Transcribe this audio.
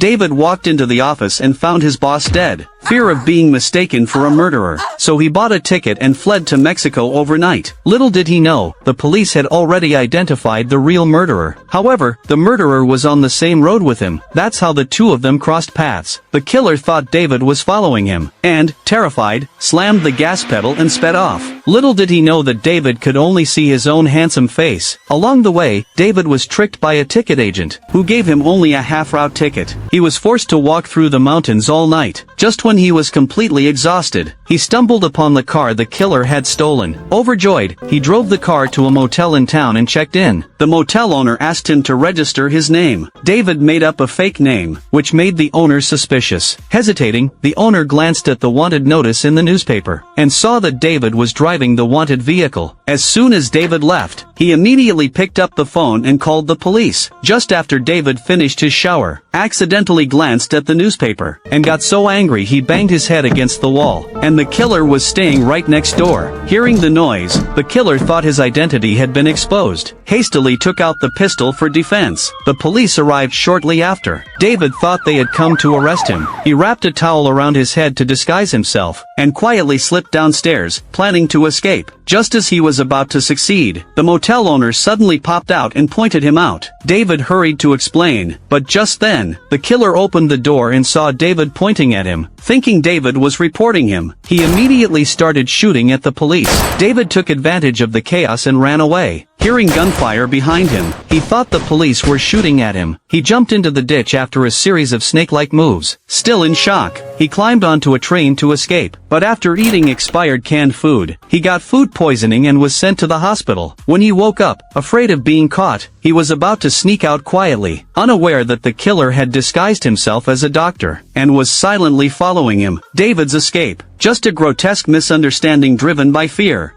David walked into the office and found his boss dead. Fear of being mistaken for a murderer. So he bought a ticket and fled to Mexico overnight. Little did he know, the police had already identified the real murderer. However, the murderer was on the same road with him. That's how the two of them crossed paths. The killer thought David was following him, and, terrified, slammed the gas pedal and sped off. Little did he know that David could only see his own handsome face. Along the way, David was tricked by a ticket agent, who gave him only a half-route ticket. He was forced to walk through the mountains all night. Just when he was completely exhausted, he stumbled upon the car the killer had stolen. Overjoyed, he drove the car to a motel in town and checked in. The motel owner asked him to register his name. David made up a fake name, which made the owner suspicious. Hesitating, the owner glanced at the wanted notice in the newspaper, and saw that David was driving the wanted vehicle. As soon as David left, he immediately picked up the phone and called the police. Just after David finished his shower, accidentally glanced at the newspaper, and got so angry he banged his head against the wall, and the killer was staying right next door. Hearing the noise, the killer thought his identity had been exposed, hastily took out the pistol for defense. The police arrived shortly after. David thought they had come to arrest him. He wrapped a towel around his head to disguise himself, and quietly slipped downstairs, planning to escape. Just as he was about to succeed, the motel owner suddenly popped out and pointed him out. David hurried to explain, but just then, the killer opened the door and saw David pointing at him. Thinking David was reporting him, he immediately started shooting at the police. David took advantage of the chaos and ran away. Hearing gunfire behind him, he thought the police were shooting at him. He jumped into the ditch after a series of snake-like moves. Still in shock, he climbed onto a train to escape. But after eating expired canned food, he got food poisoning and was sent to the hospital. When he woke up, afraid of being caught, he was about to sneak out quietly, unaware that the killer had disguised himself as a doctor, and was silently following him. David's escape, just a grotesque misunderstanding driven by fear.